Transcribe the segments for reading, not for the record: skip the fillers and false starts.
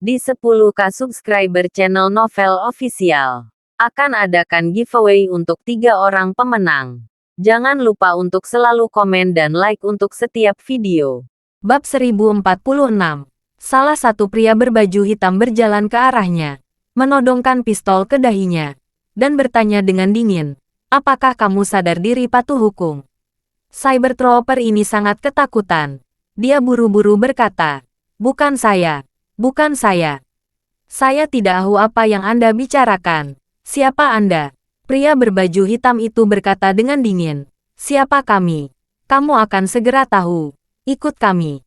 Di 10K subscriber channel Novel Official, akan adakan giveaway untuk 3 orang pemenang. Jangan lupa untuk selalu komen dan like untuk setiap video. Bab 1046. Salah satu pria berbaju hitam berjalan ke arahnya, menodongkan pistol ke dahinya, dan bertanya dengan dingin, "Apakah kamu sadar diri patuh hukum?" Cybertrooper ini sangat ketakutan. Dia buru-buru berkata, "Bukan saya. Bukan saya. Saya tidak tahu apa yang Anda bicarakan. Siapa Anda?" Pria berbaju hitam itu berkata dengan dingin, "Siapa kami? Kamu akan segera tahu. Ikut kami."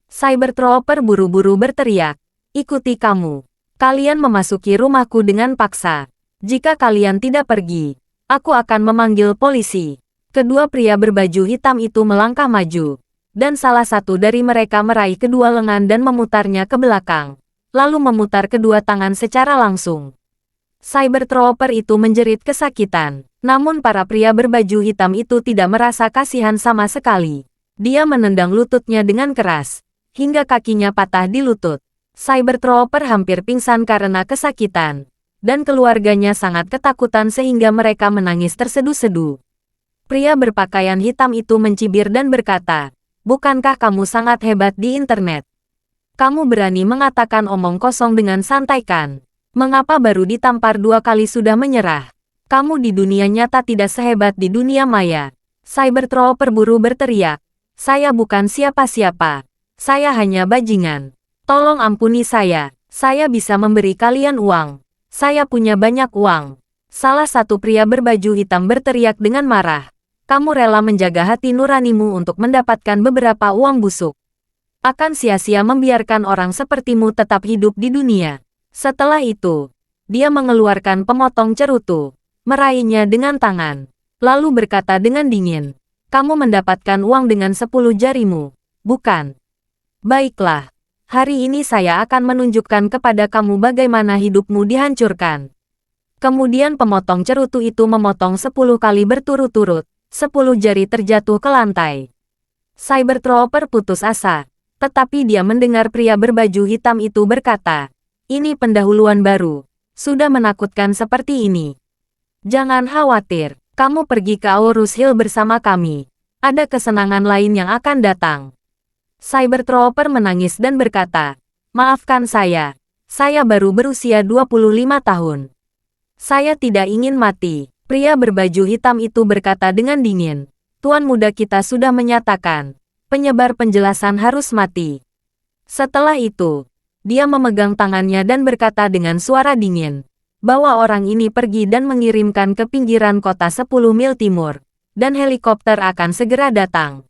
Cybertrooper buru-buru berteriak, "Ikuti kamu. Kalian memasuki rumahku dengan paksa. Jika kalian tidak pergi, aku akan memanggil polisi." Kedua pria berbaju hitam itu melangkah maju, dan salah satu dari mereka meraih kedua lengan dan memutarnya ke belakang, lalu memutar kedua tangan secara langsung. Cybertrooper itu menjerit kesakitan, namun para pria berbaju hitam itu tidak merasa kasihan sama sekali. Dia menendang lututnya dengan keras, hingga kakinya patah di lutut. Cybertrooper hampir pingsan karena kesakitan, dan keluarganya sangat ketakutan sehingga mereka menangis terseduh-seduh. Pria berpakaian hitam itu mencibir dan berkata, "Bukankah kamu sangat hebat di internet? Kamu berani mengatakan omong kosong dengan santai kan? Mengapa baru ditampar 2 kali sudah menyerah? Kamu di dunia nyata tidak sehebat di dunia maya." Cybertrooper buru berteriak, "Saya bukan siapa-siapa. Saya hanya bajingan. Tolong ampuni saya. Saya bisa memberi kalian uang. Saya punya banyak uang." Salah satu pria berbaju hitam berteriak dengan marah, "Kamu rela menjaga hati nuranimu untuk mendapatkan beberapa uang busuk. Akan sia-sia membiarkan orang sepertimu tetap hidup di dunia." Setelah itu, dia mengeluarkan pemotong cerutu, meraihnya dengan tangan, lalu berkata dengan dingin, "Kamu mendapatkan uang dengan 10 jarimu, bukan? Baiklah, hari ini saya akan menunjukkan kepada kamu bagaimana hidupmu dihancurkan." Kemudian pemotong cerutu itu memotong 10 kali berturut-turut, 10 jari terjatuh ke lantai. Cybertrooper putus asa, tetapi dia mendengar pria berbaju hitam itu berkata, "Ini pendahuluan baru. Sudah menakutkan seperti ini. Jangan khawatir, kamu pergi ke Aurus Hill bersama kami. Ada kesenangan lain yang akan datang." Cybertrooper menangis dan berkata, "Maafkan saya baru berusia 25 tahun. Saya tidak ingin mati." Pria berbaju hitam itu berkata dengan dingin, "Tuan muda kita sudah menyatakan, penyebar penjelasan harus mati." Setelah itu, dia memegang tangannya dan berkata dengan suara dingin, bahwa orang ini pergi dan mengirimkan ke pinggiran kota 10 mil timur, dan helikopter akan segera datang.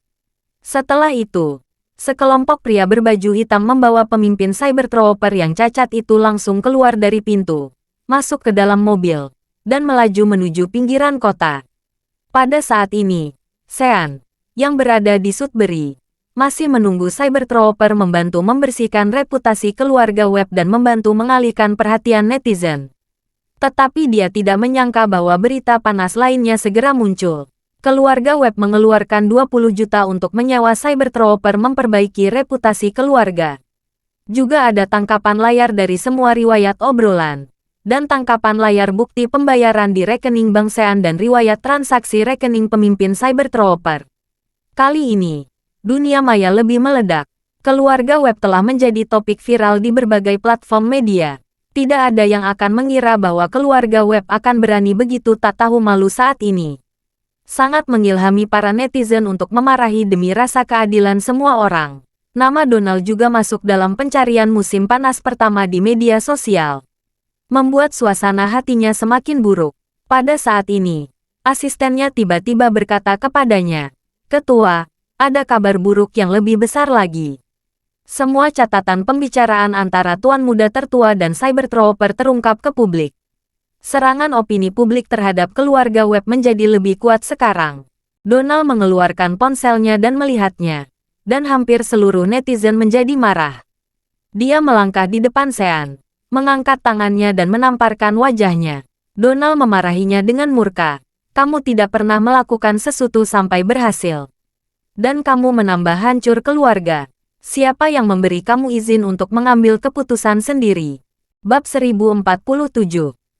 Setelah itu, sekelompok pria berbaju hitam membawa pemimpin Cybertrooper yang cacat itu langsung keluar dari pintu, masuk ke dalam mobil, dan melaju menuju pinggiran kota. Pada saat ini, Sean, yang berada di Sudbury, masih menunggu Cybertrooper membantu membersihkan reputasi keluarga Webb dan membantu mengalihkan perhatian netizen. Tetapi dia tidak menyangka bahwa berita panas lainnya segera muncul. Keluarga Webb mengeluarkan 20 juta untuk menyewa Cybertrooper memperbaiki reputasi keluarga. Juga ada tangkapan layar dari semua riwayat obrolan, dan tangkapan layar bukti pembayaran di rekening Bank Sean dan riwayat transaksi rekening pemimpin Cybertrooper. Kali ini, dunia maya lebih meledak. Keluarga Webb telah menjadi topik viral di berbagai platform media. Tidak ada yang akan mengira bahwa keluarga Webb akan berani begitu tak tahu malu saat ini. Sangat mengilhami para netizen untuk memarahi demi rasa keadilan semua orang. Nama Donald juga masuk dalam pencarian musim panas pertama di media sosial, membuat suasana hatinya semakin buruk. Pada saat ini, asistennya tiba-tiba berkata kepadanya, "Ketua, ada kabar buruk yang lebih besar lagi." Semua catatan pembicaraan antara tuan muda tertua dan Cybertrooper terungkap ke publik. Serangan opini publik terhadap keluarga Webb menjadi lebih kuat sekarang. Donald mengeluarkan ponselnya dan melihatnya, dan hampir seluruh netizen menjadi marah. Dia melangkah di depan Sean, mengangkat tangannya dan menamparkan wajahnya. Donald memarahinya dengan murka. "Kamu tidak pernah melakukan sesuatu sampai berhasil. Dan kamu menambah hancur keluarga. Siapa yang memberi kamu izin untuk mengambil keputusan sendiri? Bab 1047.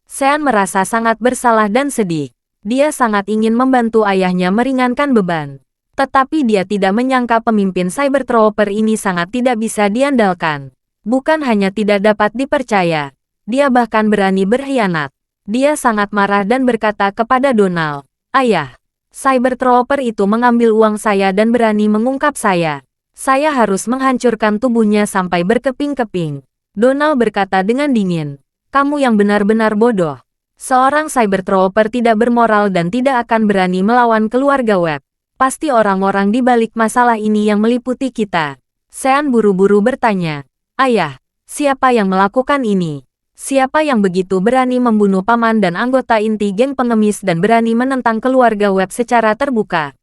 Sean merasa sangat bersalah dan sedih. Dia sangat ingin membantu ayahnya meringankan beban. Tetapi dia tidak menyangka pemimpin Cybertrooper ini sangat tidak bisa diandalkan. Bukan hanya tidak dapat dipercaya, dia bahkan berani berkhianat. Dia sangat marah dan berkata kepada Donald, "Ayah, Cybertrooper itu mengambil uang saya dan berani mengungkap saya. Saya harus menghancurkan tubuhnya sampai berkeping-keping." Donald berkata dengan dingin, "Kamu yang benar-benar bodoh. Seorang Cybertrooper tidak bermoral dan tidak akan berani melawan keluarga Webb. Pasti orang-orang di balik masalah ini yang meliputi kita." Sean buru-buru bertanya, "Ayah, siapa yang melakukan ini? Siapa yang begitu berani membunuh paman dan anggota inti geng pengemis dan berani menentang keluarga Webb secara terbuka?"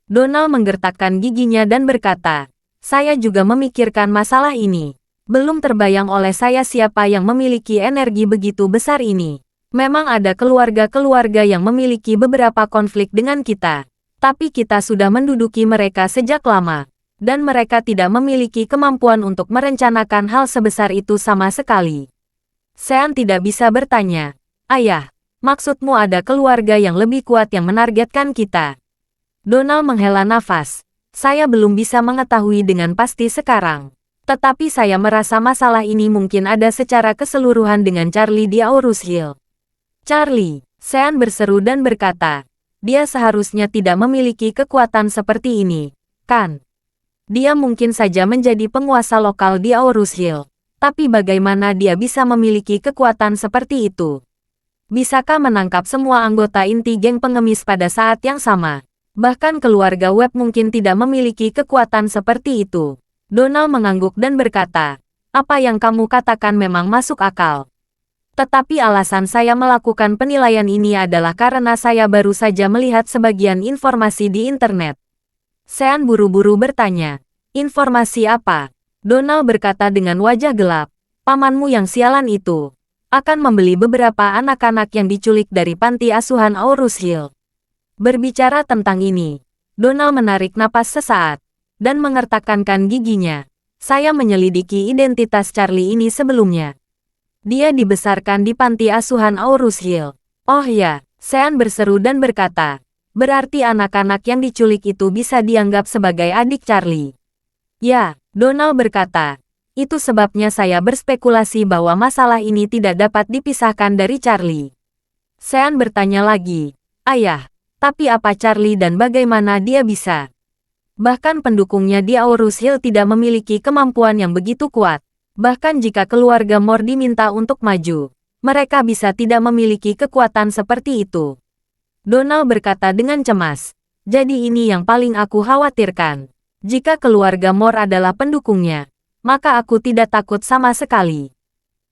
Donald menggertakkan giginya dan berkata, "Saya juga memikirkan masalah ini. Belum terbayang oleh saya siapa yang memiliki energi begitu besar ini. Memang ada keluarga-keluarga yang memiliki beberapa konflik dengan kita. Tapi kita sudah menduduki mereka sejak lama. Dan mereka tidak memiliki kemampuan untuk merencanakan hal sebesar itu sama sekali." Sean tidak bisa bertanya, "Ayah, maksudmu ada keluarga yang lebih kuat yang menargetkan kita?" Donald menghela nafas. "Saya belum bisa mengetahui dengan pasti sekarang. Tetapi saya merasa masalah ini mungkin ada secara keseluruhan dengan Charlie di Aurus Hill." "Charlie!" Sean berseru dan berkata, "Dia seharusnya tidak memiliki kekuatan seperti ini, kan? Dia mungkin saja menjadi penguasa lokal di Aurus Hill. Tapi bagaimana dia bisa memiliki kekuatan seperti itu? Bisakah menangkap semua anggota inti geng pengemis pada saat yang sama? Bahkan keluarga Webb mungkin tidak memiliki kekuatan seperti itu." Donald mengangguk dan berkata, "Apa yang kamu katakan memang masuk akal. Tetapi alasan saya melakukan penilaian ini adalah karena saya baru saja melihat sebagian informasi di internet." Sean buru-buru bertanya, "Informasi apa?" Donald berkata dengan wajah gelap, "Pamanmu yang sialan itu akan membeli beberapa anak-anak yang diculik dari panti asuhan Aurus Hill." Berbicara tentang ini, Donald menarik napas sesaat dan mengertakkan giginya. "Saya menyelidiki identitas Charlie ini sebelumnya. Dia dibesarkan di panti asuhan Aurus Hill." "Oh ya," Sean berseru dan berkata, "berarti anak-anak yang diculik itu bisa dianggap sebagai adik Charlie." "Ya," Donald berkata, "itu sebabnya saya berspekulasi bahwa masalah ini tidak dapat dipisahkan dari Charlie." Sean bertanya lagi, "Ayah, tapi apa Charlie dan bagaimana dia bisa?" Bahkan pendukungnya di Aurus Hill tidak memiliki kemampuan yang begitu kuat. Bahkan jika keluarga Moore diminta untuk maju, mereka bisa tidak memiliki kekuatan seperti itu. Donald berkata dengan cemas, "Jadi ini yang paling aku khawatirkan. Jika keluarga Moore adalah pendukungnya, maka aku tidak takut sama sekali.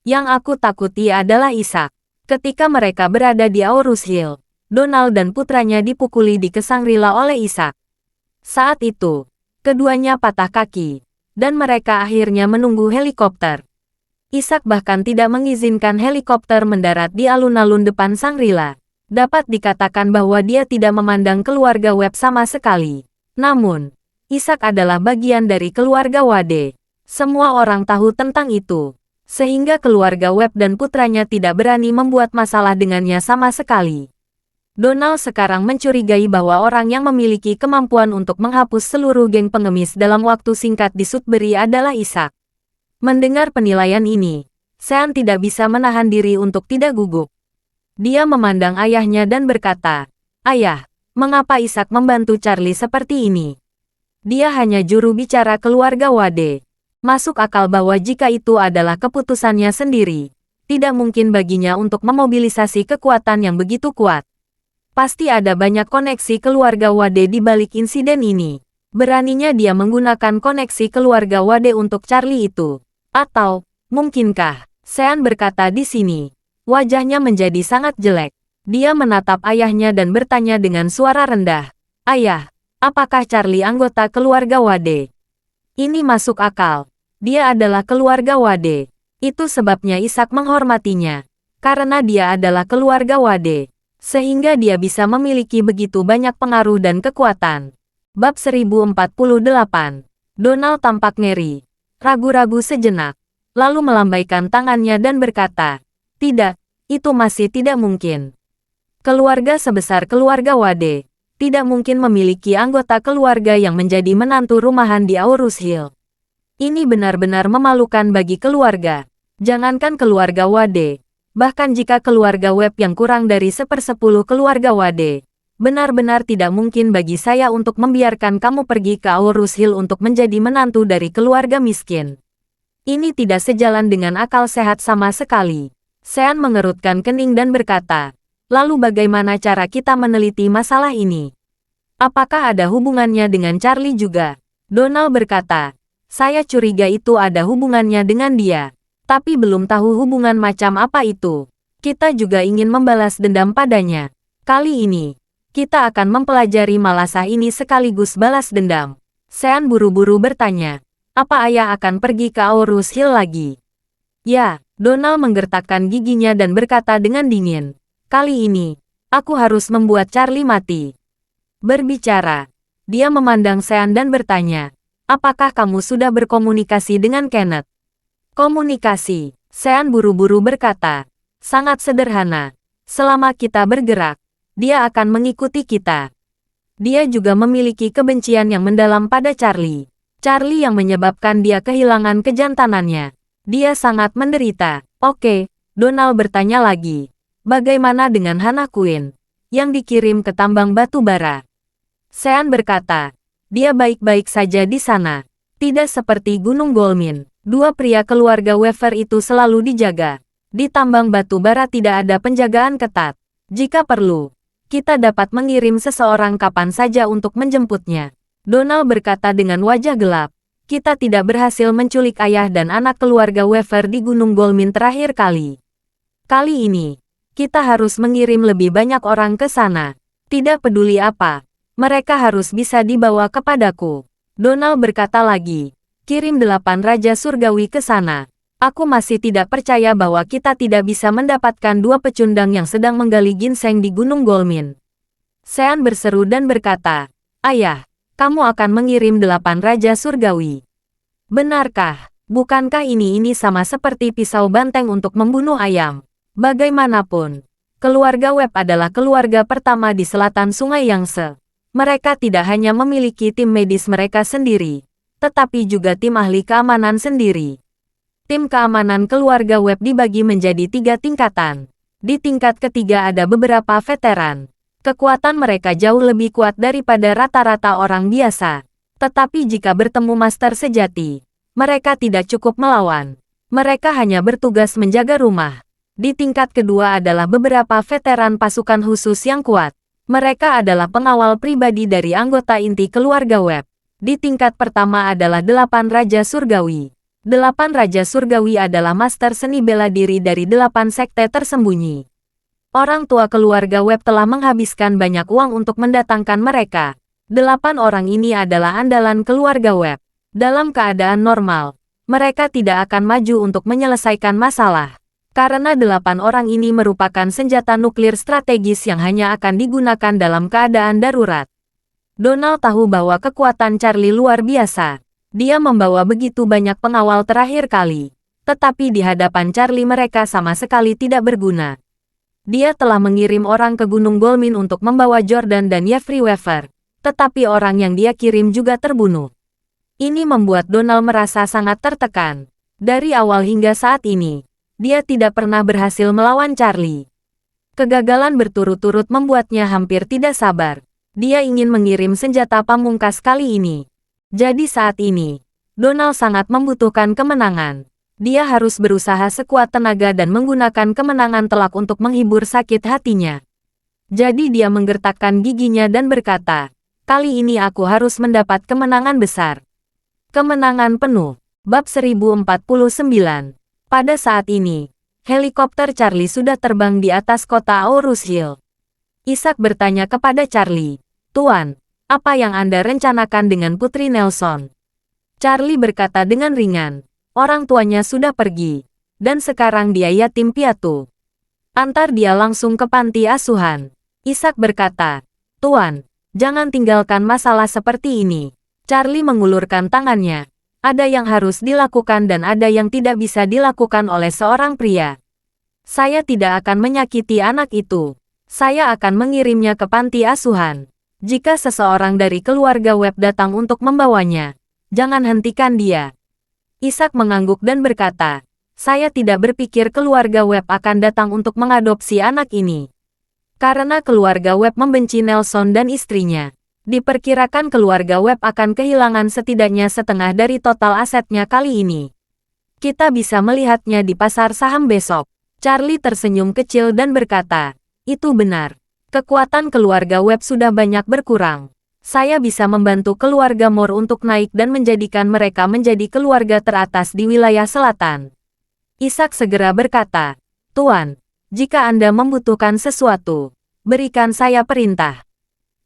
Yang aku takuti adalah Isaac." Ketika mereka berada di Aurus Hill, Donald dan putranya dipukuli di Shangri-La oleh Isaac. Saat itu, keduanya patah kaki, dan mereka akhirnya menunggu helikopter. Isaac bahkan tidak mengizinkan helikopter mendarat di alun-alun depan Shangri-La. Dapat dikatakan bahwa dia tidak memandang keluarga Webb sama sekali. Namun, Isaac adalah bagian dari keluarga Wade. Semua orang tahu tentang itu, sehingga keluarga Webb dan putranya tidak berani membuat masalah dengannya sama sekali. Donald sekarang mencurigai bahwa orang yang memiliki kemampuan untuk menghapus seluruh geng pengemis dalam waktu singkat di Sudbury adalah Isaac. Mendengar penilaian ini, Sean tidak bisa menahan diri untuk tidak gugup. Dia memandang ayahnya dan berkata, "Ayah, mengapa Isaac membantu Charlie seperti ini? Dia hanya juru bicara keluarga Wade. Masuk akal bahwa jika itu adalah keputusannya sendiri, tidak mungkin baginya untuk memobilisasi kekuatan yang begitu kuat. Pasti ada banyak koneksi keluarga Wade di balik insiden ini. Beraninya dia menggunakan koneksi keluarga Wade untuk Charlie itu. Atau, mungkinkah?" Sean berkata di sini. Wajahnya menjadi sangat jelek. Dia menatap ayahnya dan bertanya dengan suara rendah, "Ayah, apakah Charlie anggota keluarga Wade?" "Ini masuk akal. Dia adalah keluarga Wade. Itu sebabnya Isaac menghormatinya. Karena dia adalah keluarga Wade, sehingga dia bisa memiliki begitu banyak pengaruh dan kekuatan." Bab 1048. Donald tampak ngeri, ragu-ragu sejenak, lalu melambaikan tangannya dan berkata, "Tidak, itu masih tidak mungkin. Keluarga sebesar keluarga Wade tidak mungkin memiliki anggota keluarga yang menjadi menantu rumahan di Aurus Hill. Ini benar-benar memalukan bagi keluarga. Jangankan keluarga Wade, bahkan jika keluarga Webb yang kurang dari 1/10 keluarga Wade, benar-benar tidak mungkin bagi saya untuk membiarkan kamu pergi ke Aurus Hill untuk menjadi menantu dari keluarga miskin. Ini tidak sejalan dengan akal sehat sama sekali." Sean mengerutkan kening dan berkata, "Lalu bagaimana cara kita meneliti masalah ini? Apakah ada hubungannya dengan Charlie juga?" Donald berkata, "Saya curiga itu ada hubungannya dengan dia. Tapi belum tahu hubungan macam apa itu. Kita juga ingin membalas dendam padanya. Kali ini, kita akan mempelajari malasah ini sekaligus balas dendam." Sean buru-buru bertanya, "Apa ayah akan pergi ke Aurus Hill lagi?" "Ya," Donald menggertakkan giginya dan berkata dengan dingin, "Kali ini, aku harus membuat Charlie mati." Berbicara, dia memandang Sean dan bertanya, "Apakah kamu sudah berkomunikasi dengan Kenneth?" "Komunikasi," Sean buru-buru berkata, "sangat sederhana. Selama kita bergerak, dia akan mengikuti kita. Dia juga memiliki kebencian yang mendalam pada Charlie. Charlie yang menyebabkan dia kehilangan kejantanannya. Dia sangat menderita." "Oke," Donald bertanya lagi, "bagaimana dengan Hannah Quinn yang dikirim ke tambang batu bara?" Sean berkata, "Dia baik-baik saja di sana. Tidak seperti Gunung Golmin. Dua pria keluarga Weaver itu selalu dijaga. Di tambang batu bara tidak ada penjagaan ketat. Jika perlu, kita dapat mengirim seseorang kapan saja untuk menjemputnya." Donald berkata dengan wajah gelap, "Kita tidak berhasil menculik ayah dan anak keluarga Weaver di Gunung Golmin terakhir kali. Kali ini, kita harus mengirim lebih banyak orang ke sana. Tidak peduli apa, mereka harus bisa dibawa kepadaku." Donald berkata lagi, "Kirim 8 Raja Surgawi ke sana. Aku masih tidak percaya bahwa kita tidak bisa mendapatkan 2 pecundang yang sedang menggali ginseng di Gunung Golmin." Sean berseru dan berkata, "Ayah, kamu akan mengirim 8 Raja Surgawi. Benarkah? Bukankah ini sama seperti pisau banteng untuk membunuh ayam?" Bagaimanapun, keluarga Webb adalah keluarga pertama di selatan Sungai Yangtze. Mereka tidak hanya memiliki tim medis mereka sendiri, tetapi juga tim ahli keamanan sendiri. Tim keamanan keluarga Webb dibagi menjadi 3 tingkatan. Di tingkat ketiga ada beberapa veteran. Kekuatan mereka jauh lebih kuat daripada rata-rata orang biasa. Tetapi jika bertemu master sejati, mereka tidak cukup melawan. Mereka hanya bertugas menjaga rumah. Di tingkat kedua adalah beberapa veteran pasukan khusus yang kuat. Mereka adalah pengawal pribadi dari anggota inti keluarga Webb. Di tingkat pertama adalah 8 Raja Surgawi. 8 Raja Surgawi adalah master seni bela diri dari 8 sekte tersembunyi. Orang tua keluarga Webb telah menghabiskan banyak uang untuk mendatangkan mereka. 8 orang ini adalah andalan keluarga Webb. Dalam keadaan normal, mereka tidak akan maju untuk menyelesaikan masalah. Karena 8 orang ini merupakan senjata nuklir strategis yang hanya akan digunakan dalam keadaan darurat. Donald tahu bahwa kekuatan Charlie luar biasa. Dia membawa begitu banyak pengawal terakhir kali. Tetapi di hadapan Charlie mereka sama sekali tidak berguna. Dia telah mengirim orang ke Gunung Golmin untuk membawa Jordan dan Jeffrey Weaver. Tetapi orang yang dia kirim juga terbunuh. Ini membuat Donald merasa sangat tertekan. Dari awal hingga saat ini, dia tidak pernah berhasil melawan Charlie. Kegagalan berturut-turut membuatnya hampir tidak sabar. Dia ingin mengirim senjata pamungkas kali ini. Jadi saat ini, Donald sangat membutuhkan kemenangan. Dia harus berusaha sekuat tenaga dan menggunakan kemenangan telak untuk menghibur sakit hatinya. Jadi dia menggertakkan giginya dan berkata, "Kali ini aku harus mendapat kemenangan besar." Kemenangan penuh. Bab 1049. Pada saat ini, helikopter Charlie sudah terbang di atas kota Aurus Hill. Isaac bertanya kepada Charlie, "Tuan, apa yang Anda rencanakan dengan Putri Nelson?" Charlie berkata dengan ringan, "Orang tuanya sudah pergi, dan sekarang dia yatim piatu. Antar dia langsung ke panti asuhan." Isaac berkata, "Tuan, jangan tinggalkan masalah seperti ini. Charlie mengulurkan tangannya. Ada yang harus dilakukan dan ada yang tidak bisa dilakukan oleh seorang pria. Saya tidak akan menyakiti anak itu. Saya akan mengirimnya ke panti asuhan. Jika seseorang dari keluarga Webb datang untuk membawanya, jangan hentikan dia. Ishak mengangguk dan berkata, saya tidak berpikir keluarga Webb akan datang untuk mengadopsi anak ini. Karena keluarga Webb membenci Nelson dan istrinya. Diperkirakan keluarga Webb akan kehilangan setidaknya setengah dari total asetnya kali ini. Kita bisa melihatnya di pasar saham besok. Charlie tersenyum kecil dan berkata, itu benar. Kekuatan keluarga Webb sudah banyak berkurang. Saya bisa membantu keluarga Moore untuk naik dan menjadikan mereka menjadi keluarga teratas di wilayah selatan. Ishak segera berkata, Tuan, jika Anda membutuhkan sesuatu, berikan saya perintah.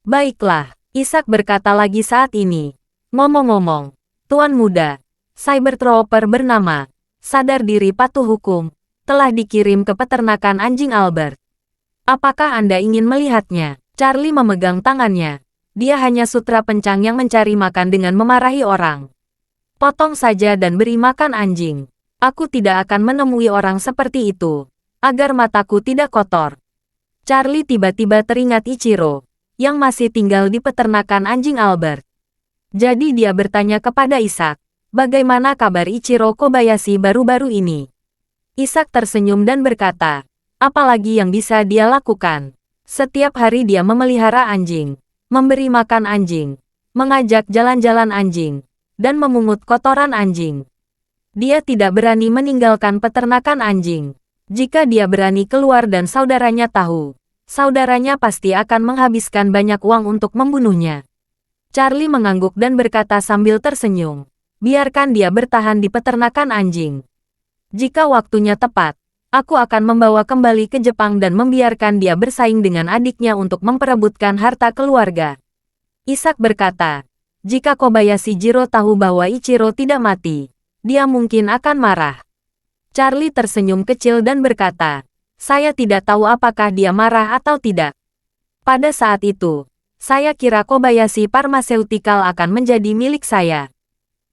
Baiklah. Ishak berkata lagi saat ini. Ngomong-ngomong, Tuan muda, Cybertrooper bernama Sadar Diri Patuh Hukum, telah dikirim ke peternakan anjing Albert. Apakah Anda ingin melihatnya? Charlie memegang tangannya. Dia hanya sutra pencang yang mencari makan dengan memarahi orang. Potong saja dan beri makan anjing. Aku tidak akan menemui orang seperti itu, agar mataku tidak kotor. Charlie tiba-tiba teringat Ichiro yang masih tinggal di peternakan anjing Albert. Jadi dia bertanya kepada Ishak, bagaimana kabar Ichiro Kobayashi baru-baru ini? Ishak tersenyum dan berkata, apalagi yang bisa dia lakukan? Setiap hari dia memelihara anjing, memberi makan anjing, mengajak jalan-jalan anjing, dan memungut kotoran anjing. Dia tidak berani meninggalkan peternakan anjing. Jika dia berani keluar dan saudaranya tahu, saudaranya pasti akan menghabiskan banyak uang untuk membunuhnya. Charlie mengangguk dan berkata sambil tersenyum, biarkan dia bertahan di peternakan anjing. Jika waktunya tepat, aku akan membawa kembali ke Jepang dan membiarkan dia bersaing dengan adiknya untuk memperebutkan harta keluarga. Ishak berkata, jika Kobayashi Jiro tahu bahwa Ichiro tidak mati, dia mungkin akan marah. Charlie tersenyum kecil dan berkata, saya tidak tahu apakah dia marah atau tidak. Pada saat itu, saya kira Kobayashi Pharmaceutical akan menjadi milik saya.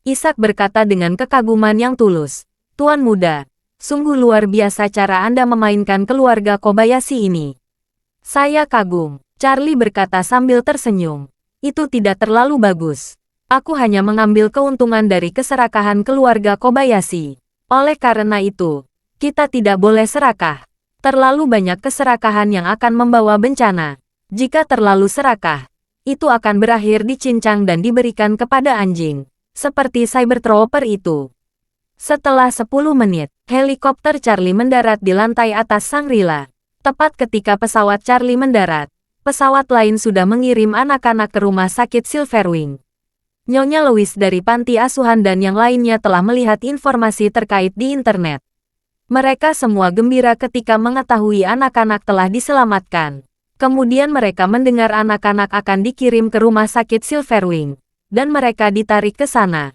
Ishak berkata dengan kekaguman yang tulus, Tuan muda, sungguh luar biasa cara Anda memainkan keluarga Kobayashi ini. Saya kagum, Charlie berkata sambil tersenyum. Itu tidak terlalu bagus. Aku hanya mengambil keuntungan dari keserakahan keluarga Kobayashi. Oleh karena itu, kita tidak boleh serakah. Terlalu banyak keserakahan yang akan membawa bencana. Jika terlalu serakah, itu akan berakhir dicincang dan diberikan kepada anjing, seperti Cybertrooper itu. Setelah 10 menit, helikopter Charlie mendarat di lantai atas Shangri-La. Tepat ketika pesawat Charlie mendarat, pesawat lain sudah mengirim anak-anak ke rumah sakit Silverwing. Nyonya Louise dari panti asuhan dan yang lainnya telah melihat informasi terkait di internet. Mereka semua gembira ketika mengetahui anak-anak telah diselamatkan. Kemudian mereka mendengar anak-anak akan dikirim ke rumah sakit Silverwing, dan mereka ditarik ke sana.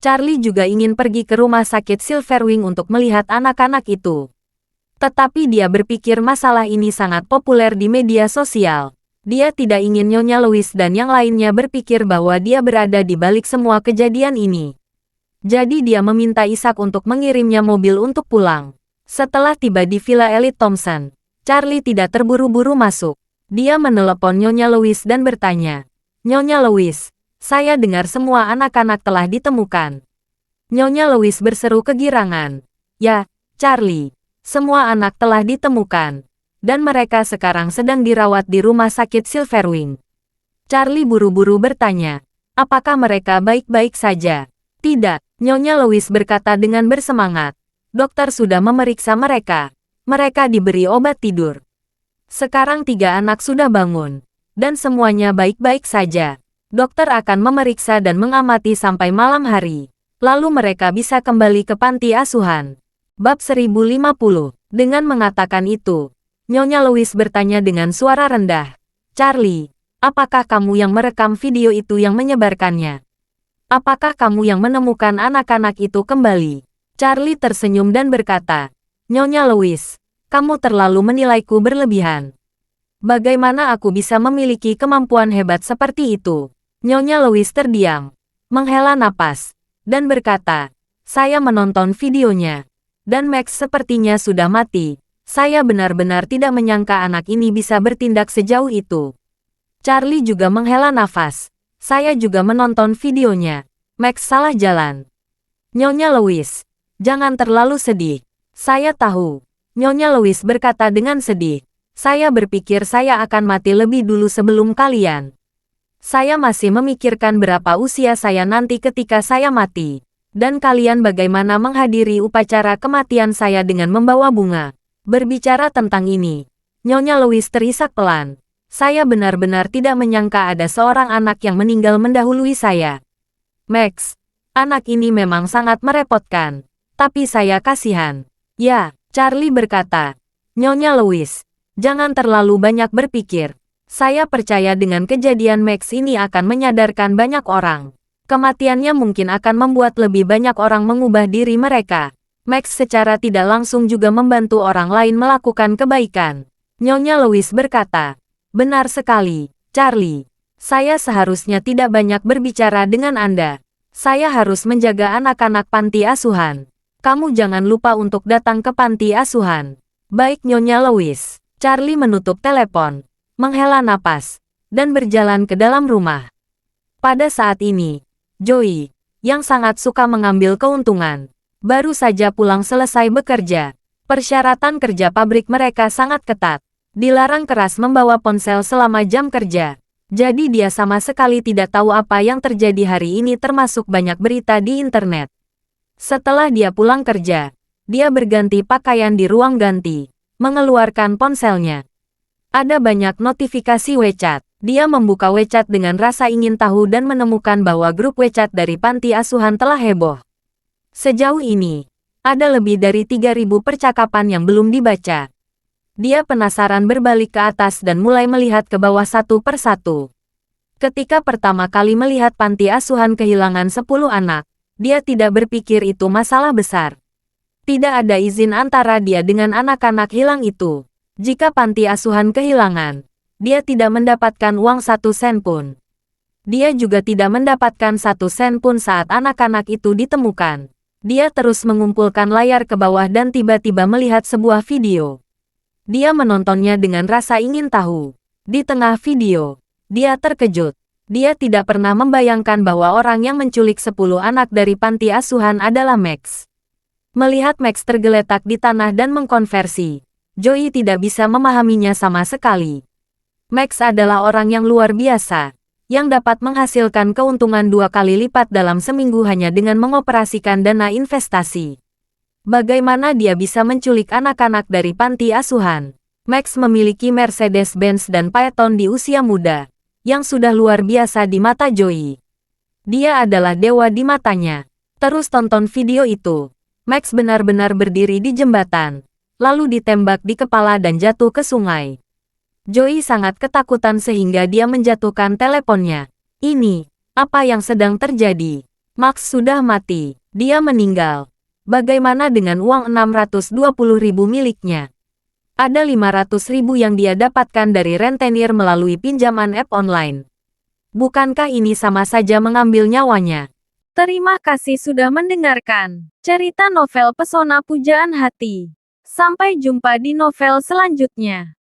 Charlie juga ingin pergi ke rumah sakit Silverwing untuk melihat anak-anak itu. Tetapi dia berpikir masalah ini sangat populer di media sosial. Dia tidak ingin Nyonya Louise dan yang lainnya berpikir bahwa dia berada di balik semua kejadian ini. Jadi dia meminta Ishak untuk mengirimnya mobil untuk pulang. Setelah tiba di Villa Elite Thompson, Charlie tidak terburu-buru masuk. Dia menelepon Nyonya Louise dan bertanya, Nyonya Louise, saya dengar semua anak-anak telah ditemukan. Nyonya Louise berseru kegirangan. Ya, Charlie, semua anak telah ditemukan. Dan mereka sekarang sedang dirawat di rumah sakit Silverwing. Charlie buru-buru bertanya, apakah mereka baik-baik saja? Tidak, Nyonya Louise berkata dengan bersemangat. Dokter sudah memeriksa mereka. Mereka diberi obat tidur. Sekarang 3 anak sudah bangun. Dan semuanya baik-baik saja. Dokter akan memeriksa dan mengamati sampai malam hari. Lalu mereka bisa kembali ke panti asuhan. Bab 1050. Dengan mengatakan itu, Nyonya Louise bertanya dengan suara rendah. Charlie, apakah kamu yang merekam video itu yang menyebarkannya? Apakah kamu yang menemukan anak-anak itu kembali? Charlie tersenyum dan berkata, Nyonya Louise, kamu terlalu menilaiku berlebihan. Bagaimana aku bisa memiliki kemampuan hebat seperti itu? Nyonya Louise terdiam, menghela napas, dan berkata, saya menonton videonya. Dan Max sepertinya sudah mati. Saya benar-benar tidak menyangka anak ini bisa bertindak sejauh itu. Charlie juga menghela nafas. Saya juga menonton videonya. Max salah jalan. Nyonya Louise, jangan terlalu sedih. Saya tahu. Nyonya Louise berkata dengan sedih. Saya berpikir saya akan mati lebih dulu sebelum kalian. Saya masih memikirkan berapa usia saya nanti ketika saya mati. Dan kalian bagaimana menghadiri upacara kematian saya dengan membawa bunga. Berbicara tentang ini, Nyonya Louise terisak pelan. Saya benar-benar tidak menyangka ada seorang anak yang meninggal mendahului saya. Max, anak ini memang sangat merepotkan. Tapi saya kasihan. Ya, Charlie berkata. Nyonya Louise, jangan terlalu banyak berpikir. Saya percaya dengan kejadian Max ini akan menyadarkan banyak orang. Kematiannya mungkin akan membuat lebih banyak orang mengubah diri mereka. Max secara tidak langsung juga membantu orang lain melakukan kebaikan. Nyonya Louise berkata, benar sekali, Charlie. Saya seharusnya tidak banyak berbicara dengan Anda. Saya harus menjaga anak-anak panti asuhan. Kamu jangan lupa untuk datang ke panti asuhan. Baik Nyonya Louise. Charlie menutup telepon, menghela napas, dan berjalan ke dalam rumah. Pada saat ini, Joey, yang sangat suka mengambil keuntungan, baru saja pulang selesai bekerja. Persyaratan kerja pabrik mereka sangat ketat. Dilarang keras membawa ponsel selama jam kerja. Jadi dia sama sekali tidak tahu apa yang terjadi hari ini termasuk banyak berita di internet. Setelah dia pulang kerja, dia berganti pakaian di ruang ganti, mengeluarkan ponselnya. Ada banyak notifikasi WeChat. Dia membuka WeChat dengan rasa ingin tahu dan menemukan bahwa grup WeChat dari panti asuhan telah heboh. Sejauh ini, ada lebih dari 3.000 percakapan yang belum dibaca. Dia penasaran berbalik ke atas dan mulai melihat ke bawah satu persatu. Ketika pertama kali melihat panti asuhan kehilangan 10 anak, dia tidak berpikir itu masalah besar. Tidak ada izin antara dia dengan anak-anak hilang itu. Jika panti asuhan kehilangan, dia tidak mendapatkan uang 1 sen pun. Dia juga tidak mendapatkan 1 sen pun saat anak-anak itu ditemukan. Dia terus mengumpulkan layar ke bawah dan tiba-tiba melihat sebuah video. Dia menontonnya dengan rasa ingin tahu. Di tengah video, dia terkejut. Dia tidak pernah membayangkan bahwa orang yang menculik 10 anak dari panti asuhan adalah Max. Melihat Max tergeletak di tanah dan mengkonversi, Joey tidak bisa memahaminya sama sekali. Max adalah orang yang luar biasa, yang dapat menghasilkan keuntungan 2 kali lipat dalam seminggu hanya dengan mengoperasikan dana investasi. Bagaimana dia bisa menculik anak-anak dari panti asuhan? Max memiliki Mercedes-Benz dan Phaeton di usia muda, yang sudah luar biasa di mata Joey. Dia adalah dewa di matanya. Terus tonton video itu. Max benar-benar berdiri di jembatan, lalu ditembak di kepala dan jatuh ke sungai. Joey sangat ketakutan sehingga dia menjatuhkan teleponnya. Ini, apa yang sedang terjadi? Max sudah mati. Dia meninggal. Bagaimana dengan uang 620.000 miliknya? Ada 500.000 yang dia dapatkan dari rentenir melalui pinjaman app online. Bukankah ini sama saja mengambil nyawanya? Terima kasih sudah mendengarkan cerita novel Pesona Pujaan Hati. Sampai jumpa di novel selanjutnya.